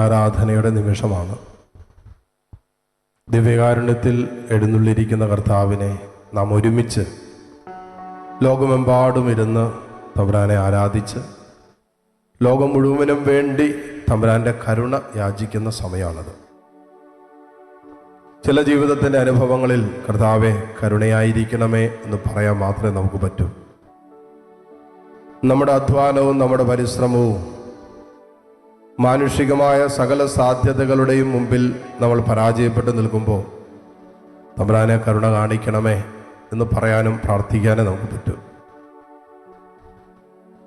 ആരാധനയുടെ നിമിഷമാണ്. ദിവ്യകാരുണ്യത്തിൽ എഴുന്നള്ളിയിരിക്കുന്ന കർത്താവിനെ നാം ഒരുമിച്ച് ലോകമെമ്പാടും ഇരുന്ന് തമ്പുരാനെ ആരാധിച്ച് ലോകം മുഴുവനും വേണ്ടി തമ്പുരാൻ്റെ കരുണ യാചിക്കുന്ന സമയമാണത്. ചില ജീവിതത്തിൻ്റെ അനുഭവങ്ങളിൽ കർത്താവെ കരുണയായിരിക്കണമേ എന്ന് പറയാൻ മാത്രമേ നമുക്ക് പറ്റൂ. നമ്മുടെ അധ്വാനവും നമ്മുടെ പരിശ്രമവും മാനുഷികമായ സകല സാധ്യതകളുടെയും മുമ്പിൽ നമ്മൾ പരാജയപ്പെട്ട് നിൽക്കുമ്പോൾ തമ്പുരാനെ കരുണ കാണിക്കണമേ എന്ന് പറയാനും പ്രാർത്ഥിക്കാനും നമുക്ക് പറ്റും.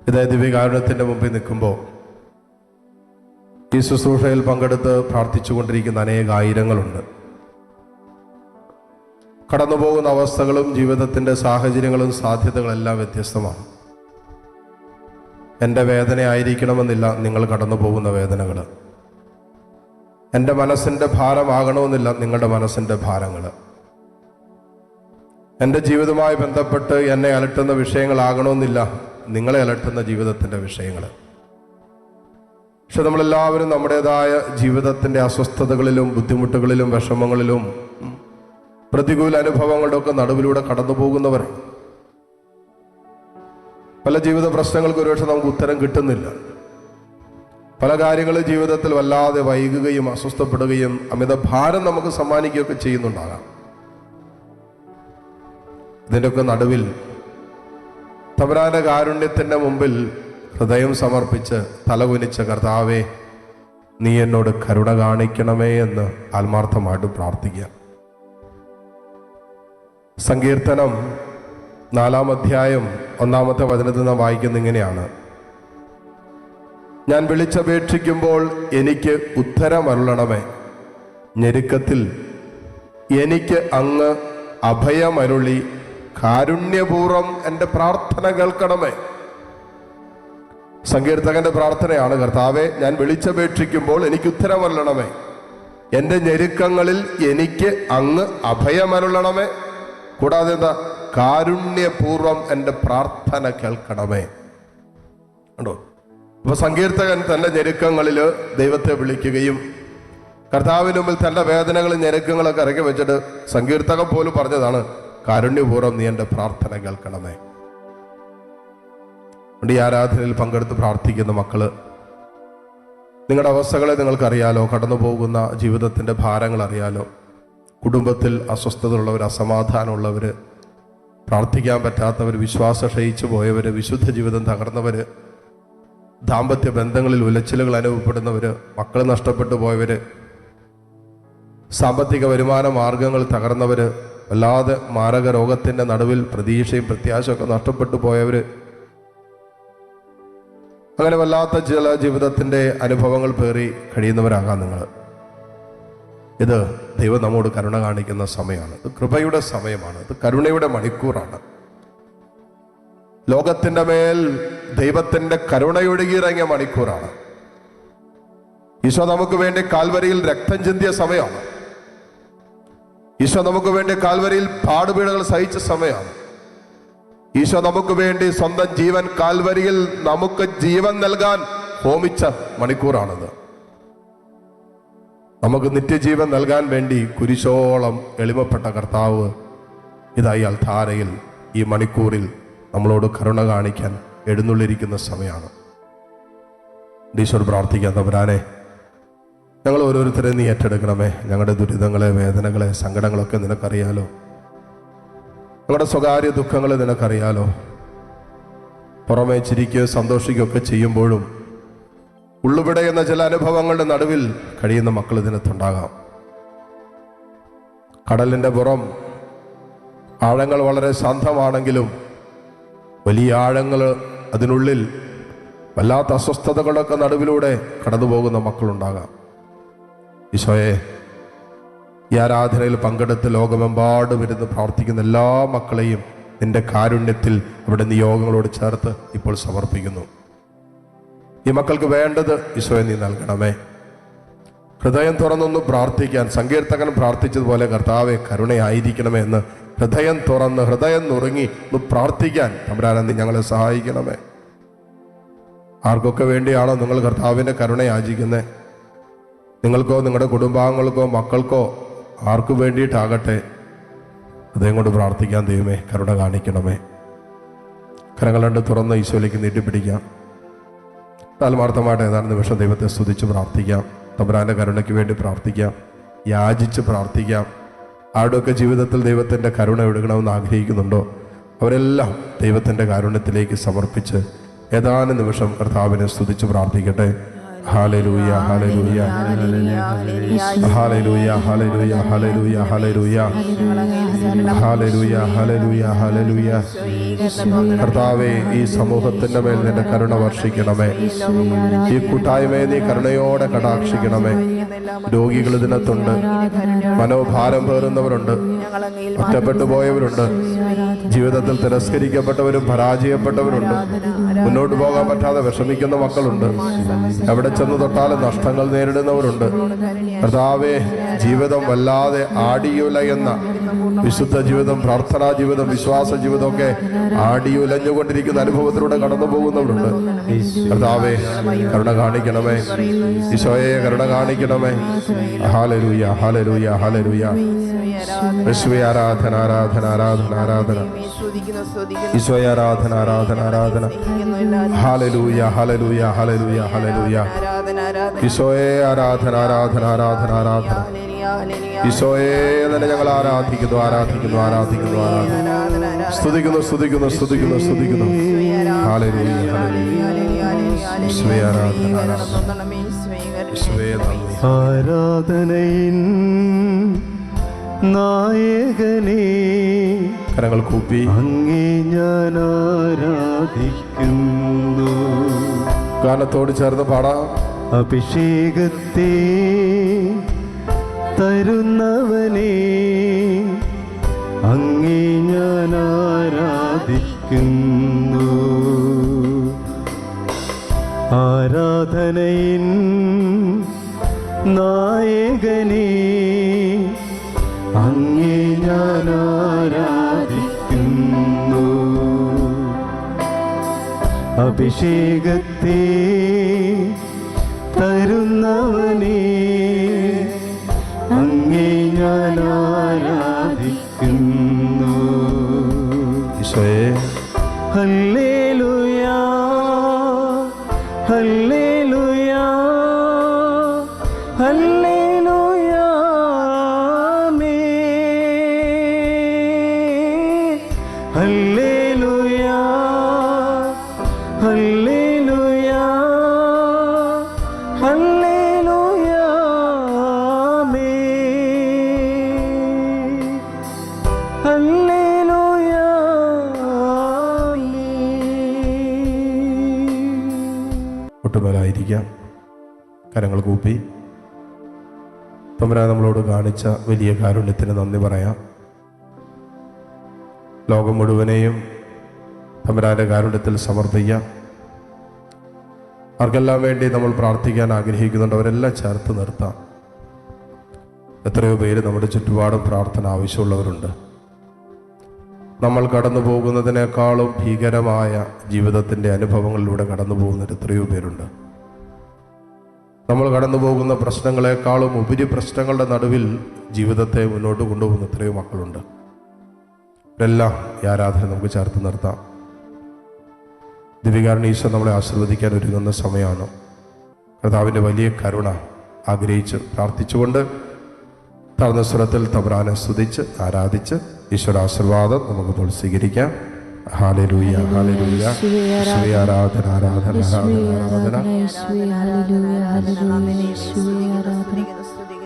ഇതേ ദിവ്യകാരുണ്യത്തിൻ്റെ മുമ്പിൽ നിൽക്കുമ്പോൾ ഈ ശുശ്രൂഷയിൽ പങ്കെടുത്ത് പ്രാർത്ഥിച്ചുകൊണ്ടിരിക്കുന്ന അനേകായിരങ്ങളുണ്ട്. കടന്നുപോകുന്ന അവസ്ഥകളും ജീവിതത്തിൻ്റെ സാഹചര്യങ്ങളും സാധ്യതകളെല്ലാം വ്യത്യസ്തമാണ്. എൻ്റെ വേദന ആയിരിക്കണമെന്നില്ല നിങ്ങൾ കടന്നു പോകുന്ന വേദനകൾ. എൻ്റെ മനസ്സിൻ്റെ ഭാരമാകണമെന്നില്ല നിങ്ങളുടെ മനസ്സിൻ്റെ ഭാരങ്ങൾ. എൻ്റെ ജീവിതവുമായി ബന്ധപ്പെട്ട് എന്നെ അലട്ടുന്ന വിഷയങ്ങളാകണമെന്നില്ല നിങ്ങളെ അലട്ടുന്ന ജീവിതത്തിൻ്റെ വിഷയങ്ങൾ. പക്ഷെ നമ്മളെല്ലാവരും നമ്മുടേതായ ജീവിതത്തിൻ്റെ അസ്വസ്ഥതകളിലും ബുദ്ധിമുട്ടുകളിലും വിഷമങ്ങളിലും പ്രതികൂല അനുഭവങ്ങളുടെ ഒക്കെ നടുവിലൂടെ കടന്നു പോകുന്നവരാണ്. പല ജീവിത പ്രശ്നങ്ങൾക്ക് ഒരുപക്ഷെ നമുക്ക് ഉത്തരം കിട്ടുന്നില്ല. പല കാര്യങ്ങളും ജീവിതത്തിൽ വല്ലാതെ വൈകുകയും അസ്വസ്ഥപ്പെടുകയും അമിത ഭാരം നമുക്ക് സമ്മാനിക്കുകയൊക്കെ ചെയ്യുന്നുണ്ടാകാം. ഇതിൻ്റെയൊക്കെ നടുവിൽ തമ്പുരാന്റെ കാരുണ്യത്തിൻ്റെ മുമ്പിൽ ഹൃദയം സമർപ്പിച്ച് തലകുനിച്ച കർത്താവേ നീ എന്നോട് കരുണ കാണിക്കണമേ എന്ന് ആത്മാർത്ഥമായിട്ട് പ്രാർത്ഥിക്കുക. സങ്കീർത്തനം 4-ാം അധ്യായം 1-ാമത്തെ വചനത്തിൽ നാം വായിക്കുന്ന ഇങ്ങനെയാണ്: ഞാൻ വിളിച്ചപേക്ഷിക്കുമ്പോൾ എനിക്ക് ഉത്തരമരുളണമേ, ഞെരുക്കത്തിൽ എനിക്ക് അങ്ങ് അഭയമരുളി കാരുണ്യപൂർവം എൻ്റെ പ്രാർത്ഥന കേൾക്കണമേ. സങ്കീർത്തകന്റെ പ്രാർത്ഥനയാണ്, കർത്താവെ ഞാൻ വിളിച്ചപേക്ഷിക്കുമ്പോൾ എനിക്ക് ഉത്തരമരുളണമേ, എൻ്റെ ഞെരുക്കങ്ങളിൽ എനിക്ക് അങ്ങ് അഭയമരുളണമേ, കൂടാതെ എന്താ, കാരുണ്യപൂർവം എൻ്റെ പ്രാർത്ഥന കേൾക്കണമേ. ഉണ്ടോ? അപ്പൊ സങ്കീർത്തകൻ തൻ്റെ ഞെരുക്കങ്ങളിൽ ദൈവത്തെ വിളിക്കുകയും കർത്താവിന് മുമ്പിൽ തൻ്റെ വേദനകളും ഞെരുക്കങ്ങളൊക്കെ ഇറക്കി വെച്ചിട്ട് സങ്കീർത്തകൻ പോലും പറഞ്ഞതാണ്, കാരുണ്യപൂർവ്വം നീ എൻ്റെ പ്രാർത്ഥന കേൾക്കണമേ. ഈ ആരാധനയിൽ പങ്കെടുത്ത് പ്രാർത്ഥിക്കുന്ന മക്കള്, നിങ്ങളുടെ അവസ്ഥകളെ നിങ്ങൾക്കറിയാലോ, കടന്നു പോകുന്ന ജീവിതത്തിൻ്റെ ഭാരങ്ങൾ അറിയാലോ. കുടുംബത്തിൽ അസ്വസ്ഥതയുള്ളവർ, അസമാധാനമുള്ളവർ, പ്രാർത്ഥിക്കാൻ പറ്റാത്തവർ, വിശ്വാസം ക്ഷയിച്ചു പോയവർ, വിശുദ്ധ ജീവിതം തകർന്നവർ, ദാമ്പത്യ ബന്ധങ്ങളിൽ ഉലച്ചിലുകൾ അനുഭവപ്പെടുന്നവർ, മക്കൾ നഷ്ടപ്പെട്ടു പോയവർ, സാമ്പത്തിക വരുമാന മാർഗങ്ങൾ തകർന്നവർ, വല്ലാതെ മാരക രോഗത്തിൻ്റെ നടുവിൽ പ്രതീക്ഷയും പ്രത്യാശയൊക്കെ നഷ്ടപ്പെട്ടു പോയവർ, അങ്ങനെ വല്ലാത്ത ചില ജീവിതത്തിൻ്റെ അനുഭവങ്ങൾ പേറി കഴിയുന്നവരാകാം നിങ്ങൾ. ഇത് ദൈവം നമ്മോട് കരുണ കാണിക്കുന്ന സമയമാണ്. ഇത് കൃപയുടെ സമയമാണ്. ഇത് കരുണയുടെ മണിക്കൂറാണ്. ലോകത്തിൻ്റെ മേൽ ദൈവത്തിൻ്റെ കരുണയൊഴുകിയിറങ്ങിയ മണിക്കൂറാണ്. ഈശോ നമുക്ക് വേണ്ടി കാൽവരിയിൽ രക്തം ചിന്തിയ സമയമാണ്. ഈശോ നമുക്ക് വേണ്ടി കാൽവരിയിൽ പാടുപീടുകൾ സഹിച്ച സമയമാണ്. ഈശോ നമുക്ക് വേണ്ടി സ്വന്തം ജീവൻ കാൽവരിയിൽ നമുക്ക് ജീവൻ നൽകാൻ ഹോമിച്ച മണിക്കൂറാണത്. നമുക്ക് നിത്യജീവൻ നൽകാൻ വേണ്ടി കുരിശോളം എളിമപ്പെട്ട കർത്താവ് ഇതായി അൽത്താരയിൽ ഈ മണിക്കൂറിൽ നമ്മളോട് കരുണ കാണിക്കാൻ എഴുന്നള്ളിരിക്കുന്ന സമയമാണ്. ഈശോട് പ്രാർത്ഥിക്കാൻ, തമ്പുരാനെ ഞങ്ങൾ ഓരോരുത്തരെ നീ ഏറ്റെടുക്കണമേ. ഞങ്ങളുടെ ദുരിതങ്ങളെ, വേദനകളെ, സങ്കടങ്ങളൊക്കെ നിനക്കറിയാലോ. ഞങ്ങളുടെ സ്വകാര്യ ദുഃഖങ്ങൾ നിനക്കറിയാലോ. പുറമേ ചിരിക്കുകയോ സന്തോഷിക്കുകയൊക്കെ ചെയ്യുമ്പോഴും ഉള്ളുപിടയുന്ന ചില അനുഭവങ്ങളുടെ നടുവിൽ കഴിയുന്ന മക്കൾ ഇതിനകത്തുണ്ടാകാം. കടലിൻ്റെ പുറം ആഴങ്ങൾ വളരെ ശാന്തമാണെങ്കിലും വലിയ ആഴങ്ങൾ അതിനുള്ളിൽ വല്ലാത്ത അസ്വസ്ഥതകളൊക്കെ നടുവിലൂടെ കടന്നു പോകുന്ന മക്കളുണ്ടാകാം. ഈശോയെ, ഈ ആരാധനയിൽ പങ്കെടുത്ത് ലോകമെമ്പാടും ഇരുന്ന് പ്രാർത്ഥിക്കുന്ന എല്ലാ മക്കളെയും നിന്റെ കാരുണ്യത്തിൽ അവിടെ നിയോഗങ്ങളോട് ചേർത്ത് ഇപ്പോൾ സമർപ്പിക്കുന്നു. ഈ മക്കൾക്ക് വേണ്ടത് ഈശോയെ നീ നൽകണമേ. ഹൃദയം തുറന്നൊന്ന് പ്രാർത്ഥിക്കാൻ സങ്കീർത്തകൻ പ്രാർത്ഥിച്ചതുപോലെ കർത്താവെ കരുണയായിരിക്കണമേ എന്ന് ഹൃദയം തുറന്ന് ഹൃദയം നുറുങ്ങി ഒന്ന് പ്രാർത്ഥിക്കാൻ തമ്പുരാനെ നീ ഞങ്ങളെ സഹായിക്കണമേ. ആർക്കൊക്കെ വേണ്ടിയാണോ നിങ്ങൾ കർത്താവിൻ്റെ കരുണ യാചിക്കുന്നത്? നിങ്ങൾക്കോ നിങ്ങളുടെ കുടുംബാംഗങ്ങൾക്കോ മക്കൾക്കോ ആർക്കു വേണ്ടിയിട്ടാകട്ടെ അതേം കൊണ്ട് പ്രാർത്ഥിക്കാൻ ദൈവമേ കരുണ കാണിക്കണമേ. കരങ്ങൾ രണ്ട് തുറന്ന് ഈശോയിലേക്ക് നീട്ടിപ്പിടിക്കാം. ആത്മാർത്ഥമായിട്ട് ഏതാനും നിമിഷം ദൈവത്തെ സ്തുതിച്ച് പ്രാർത്ഥിക്കാം. തമ്പുരാൻ്റെ കരുണയ്ക്ക് വേണ്ടി പ്രാർത്ഥിക്കാം, യാചിച്ച് പ്രാർത്ഥിക്കാം. ആരുടെയൊക്കെ ജീവിതത്തിൽ ദൈവത്തിൻ്റെ കരുണ എടുക്കണമെന്ന് ആഗ്രഹിക്കുന്നുണ്ടോ അവരെല്ലാം ദൈവത്തിൻ്റെ കാരുണ്യത്തിലേക്ക് സമർപ്പിച്ച് ഏതാനും നിമിഷം കർത്താവിനെ സ്തുതിച്ച് പ്രാർത്ഥിക്കട്ടെ. ഹല്ലേലൂയ ഹല്ലേലൂയ ഹല്ലേലൂയ ഹല്ലേലൂയ ഹല്ലേലൂയ ഹല്ലേലൂയ ഹല്ലേലൂയ ഹല്ലേലൂയ ഹല്ലേലൂയ. കർത്താവേ, ഈ സമൂഹത്തിന്റെ മേൽ നിന്റെ കരുണ വർഷിക്കണമേ. ഈ കൂട്ടായ്മയെ നീ കരുണയോടെ കടാക്ഷിക്കണമേ. രോഗികൾ ഇതിനകത്തുണ്ട്, മനോഭാരം പേറുന്നവരുണ്ട്, ഒറ്റപ്പെട്ടു പോയവരുണ്ട്, ജീവിതത്തിൽ തിരസ്കരിക്കപ്പെട്ടവരും പരാജയപ്പെട്ടവരുണ്ട്, മുന്നോട്ട് പോകാൻ പറ്റാതെ വിഷമിക്കുന്ന മക്കളുണ്ട്, എവിടെ ചെന്ന് തൊട്ടാലും നഷ്ടങ്ങൾ നേരിടുന്നവരുണ്ട്. കർത്താവേ, ജീവിതം വല്ലാതെ ആടിയുലയുന്ന വിശുദ്ധ ജീവിതം, പ്രാർത്ഥനാ ജീവിതം, വിശ്വാസ ജീവിതമൊക്കെ ആടിയുലഞ്ഞുകൊണ്ടിരിക്കുന്ന അനുഭവത്തിലൂടെ കടന്നു പോകുന്നവരുണ്ട്. കർത്താവേ, കരുണ കാണിക്കണമേ. ഈശോയെ, കരുണ കാണിക്കണമേ. ഹല്ലേലൂയ ഹല്ലേലൂയ ഹല്ലേലൂയ. യേശുവേ, ആരാധന ആരാധന ആരാധന ആരാധന. ഈശോയെ, ആരാധന ആരാധന ആരാധന. ഹല്ലേലൂയ ഹല്ലേലൂയ ഹല്ലേലൂയ ഹല്ലേലൂയ. ഈശോയെ, ആരാധന ആരാധന ആരാധന ആരാധന. ഈശോയെ തന്നെ ഞങ്ങൾ ആരാധിക്കുന്നു ആരാധിക്കുന്നു ആരാധിക്കുന്നു ആരാധിക്കുന്നു. സ്തുതിക്കുന്നു സ്തുതിക്കുന്നു സ്തുതിക്കുന്നു സ്തുതിക്കുന്നു. ഹല്ലേലൂയ ഹല്ലേലൂയ. ഈശോയെ, ആരാധന ആരാധന. ഈശോയെ, ആരാധനയിൻ നായകനേ, കരങ്ങൾ കൂപ്പി അങ്ങേ ഞാൻ ആരാധിക്കുന്നു. ഗാനത്തോട് ചേർന്ന് പാടാം. അഭിഷേകത്തെ തരുന്നവനേ, അങ്ങേ ഞാൻ ആരാധിക്കുന്നു. ആരാധനയിൻ നായകനേ, അങ്ങേ ഞാൻ ആരാധിക്കുന്നു. അഭിഷേകത്തെ തരുന്നവനേ, അങ്ങേ ഞാൻ ആരാധിക്കുന്നു. ഈശോയെ, ഹല്ലേലൂയ ഹല്ലേലൂയ ഹല്ലേലൂയ. ഹല്ലേലൂയ ഹല്ലേലൂയ ഹല്ലേലൂയ. ഹല്ലേലൂയ. ഒട്ടുമേലായിരിക്കാം. കരങ്ങൾ കൂപ്പി തമ്പുരാൻ നമ്മളോട് കാണിച്ച വലിയ കാരുണ്യത്തിന് നന്ദി പറയാം. ലോകം മുഴുവനെയും തമ്പുരാന്റെ കാരുണ്യത്തിൽ സമർപ്പിക്കാം. ആർക്കെല്ലാം വേണ്ടി നമ്മൾ പ്രാർത്ഥിക്കാൻ ആഗ്രഹിക്കുന്നുണ്ട് അവരെല്ലാം ചേർത്ത് നിർത്താം. എത്രയോ പേര് നമ്മുടെ ചുറ്റുപാടും പ്രാർത്ഥന ആവശ്യമുള്ളവരുണ്ട്. നമ്മൾ കടന്നു പോകുന്നതിനേക്കാളും ഭീകരമായ ജീവിതത്തിൻ്റെ അനുഭവങ്ങളിലൂടെ കടന്നു പോകുന്നവർ എത്രയോ പേരുണ്ട്. നമ്മൾ കടന്നു പോകുന്ന പ്രശ്നങ്ങളെക്കാളും ഉപരി പ്രശ്നങ്ങളുടെ നടുവിൽ ജീവിതത്തെ മുന്നോട്ട് കൊണ്ടുപോകുന്ന എത്രയോ മക്കളുണ്ട്. ഇവരെല്ലാം ഈ ആരാധന നമുക്ക് ചേർത്ത് നിർത്താം. ദിവ്യകാരുണ്യ ഈശോ നമ്മളെ ആശീർവദിക്കാൻ ഒരുങ്ങുന്ന സമയമാണ്. കർത്താവിൻ്റെ വലിയ കരുണ ആഗ്രഹിച്ച് പ്രാർത്ഥിച്ചുകൊണ്ട് താഴ്ന്ന സ്വരത്തിൽ തമ്പുരാനെ സ്തുതിച്ച് ആരാധിച്ച് ഈശ്വര ആശീർവാദം നമുക്കിപ്പോൾ സ്വീകരിക്കാം. ഹല്ലേലൂയ ഹല്ലേലൂയ. ഈശോയെ, ആരാധന ആരാധന ആരാധന ആരാധന.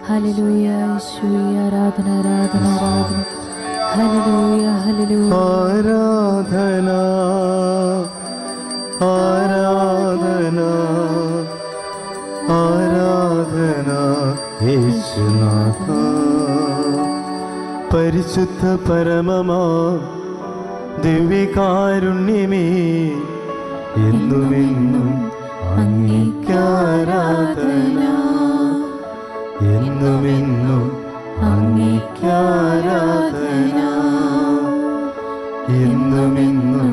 ഹല്ലേലൂയ ഈശോയെ, ആരാധന ആരാധന ആരാധന. ഹല്ലേലൂയ ഹല്ലേലൂയ. ആരാധന ആരാധന ആരാധന യേശുനാഥ. പരിശുദ്ധ പരമമാ ദിവ്യകാരുണ്യമേ, എന്നുമെന്നും അങ്ങേക്കാരാധന, എന്നുമെന്നും അങ്ങേക്കാരാധന, എന്നുമെന്നും